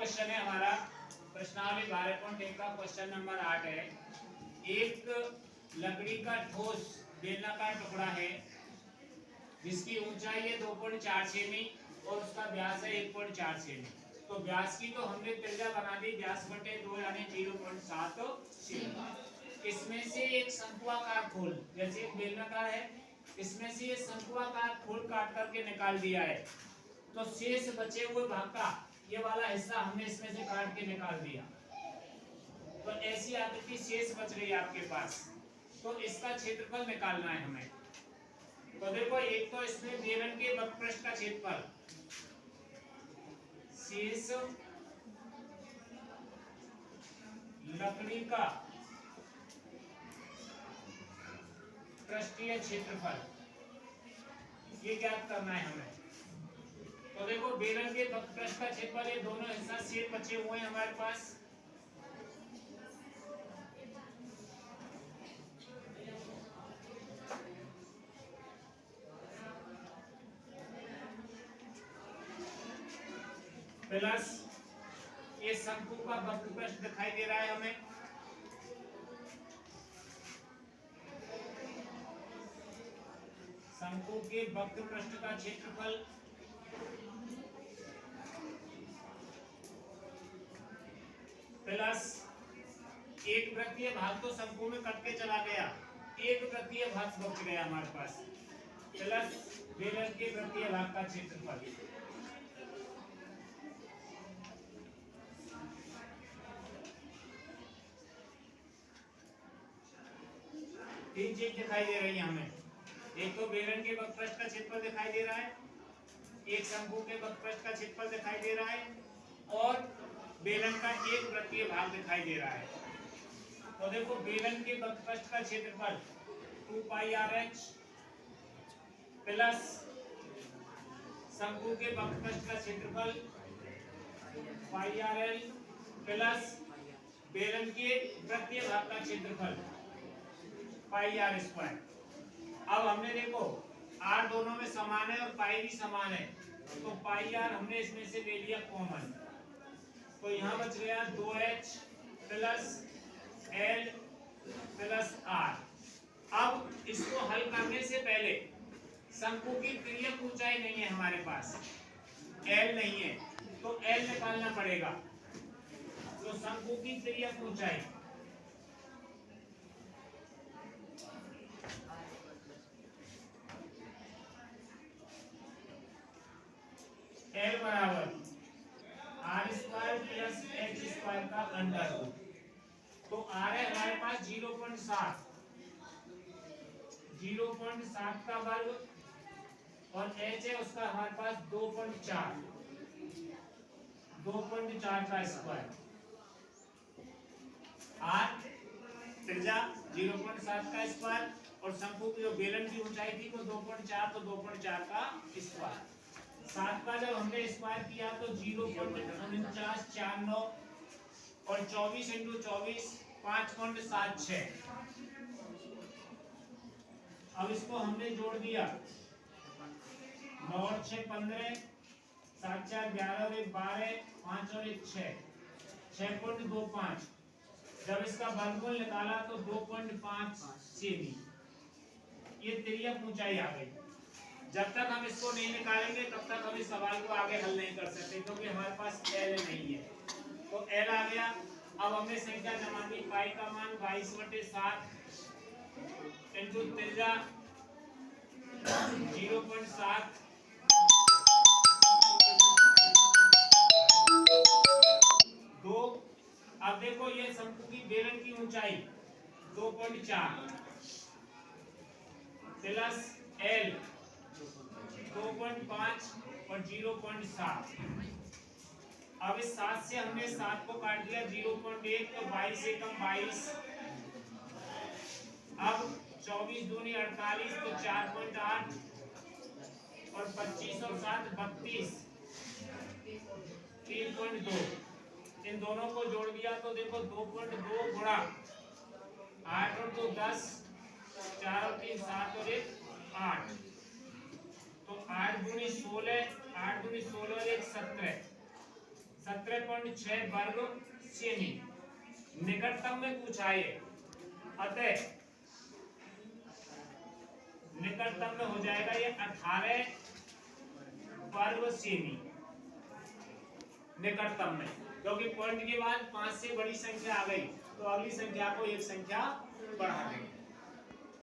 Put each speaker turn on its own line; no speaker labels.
Question है हमारा प्रश्नावली 12.1 का क्वेश्चन नंबर 8 है। एक लकड़ी का ठोस बेलनाकार टुकड़ा है जिसकी ऊंचाई है 2.4 सेमी और उसका व्यास है 1.4 सेमी। तो व्यास की तो हमने त्रिज्या बना दी, व्यास बटे 2 यानी 0.7 सेमी। इसमें से एक शंकुआकार खोल, जैसे एक बेलनाकार है, इसमें से ये शंकुआकार खोल काट करके निकाल दिया है, तो शेष बचे हुए भाग का ये वाला हिस्सा हमने इसमें से काट के निकाल दिया। तो ऐसी आकृति शेष बच रही है आपके पास, तो इसका क्षेत्रफल निकालना है हमें। तो देखो, एक तो इसमें बेलन के वक्रपृष्ठ का क्षेत्रफल, शेष लकड़ी का पृष्ठीय क्षेत्रफल, ये ज्ञात करना है हमें। तो देखो, बेलन के वक्रपृष्ठ का क्षेत्रफल, ये दोनों हिस्सा शेष बचे हुए हैं हमारे पास। प्लस ये शंकु का वक्रपृष्ठ दिखाई दे रहा है हमें। शंकु के वक्रपृष्ठ का क्षेत्रफल प्लस एक वृत्तीय भाग तो शंकु में कट के चला गया, एक वृत्तीय भाग बच गया हमारे पास, प्लस बेलन के वृत्तीय भाग का क्षेत्रफल। तीन चीज दिखाई दे रही है हमें। एक तो बेलन के वक्रपृष्ठ का क्षेत्रफल दिखाई दे रहा है, एक शंकु के वक्रपृष्ठ का क्षेत्रफल दिखाई दे रहा है, और बेलन का एक वृत्तीय भाग दिखाई दे रहा है। तो देखो, बेलन के वक्रपृष्ठ का क्षेत्रफल 2πrh प्लस शंकु के वक्रपृष्ठ का क्षेत्रफल πrl प्लस बेलन के वृत्तीय भाग का क्षेत्रफल πr²। अब हमने देखो, r दोनों में समान है और पाई भी समान है, तो πr हमने इसमें से ले लिया कॉमन, तो यहाँ बच गया 2h plus l plus r। अब इसको हल करने से पहले शंकु की तिर्यक ऊंचाई नहीं है हमारे पास, l नहीं है, तो l निकालना पड़ेगा। तो शंकु की तिर्यक ऊंचाई l बराबर r² प्लस h² का अंडर रूट। तो r है हमारे पास 0.7 का वर्ग, और h है उसका हमारे पास 2.4 का स्क्वायर। r त्रिज्या 0.7 का स्क्वायर, और शंकु की जो बेलन की ऊंचाई थी वो 2.4, तो 2.4 का स्क्वायर। 7 का जब हमने स्क्वायर किया तो 0.4949, और 24 × 24 5.76। अब इसको हमने जोड़ दिया, 9 और 6 15, 7 4 11 और 1 12, 5 और 1 6, 6.25। जब इसका वर्गमूल निकाला तो 2.5 सेमी, ये तिर्यक ऊंचाई आ गई। जब तक हम इसको नहीं निकालेंगे तब तक हम इस सवाल को आगे हल नहीं कर सकते, क्योंकि हमारे पास l नहीं है। तो l आ गया। अब हमने संख्या जमा दी, पाई का मान 22/7 इंटू त्रिज्या 0.7 2। अब देखो, ये शंकु की बेलन की ऊंचाई 2.4 प्लस l 2.5 और 0.7। अब इस 7 से हमने 7 को काट दिया, 0.1, तो 22 एकम 22। अब 24 दूनी 48, तो 4.8, और 25 और 7 32, 3.2। इन दोनों को जोड़ दिया तो देखो 2.2 गुणा 8 और 2 10, 4 और 3 7 और 1 8, तो 8 दूनी 16, 8 दूनी 16 और 1 17, 17.6 वर्ग सेमी। निकटतम में पूछा है, अतः निकटतम में हो जाएगा ये 18 वर्ग सेमी निकटतम में, क्योंकि पॉइंट के बाद 5 से बड़ी संख्या आ गई तो अगली संख्या को एक संख्या बढ़ा देंगे।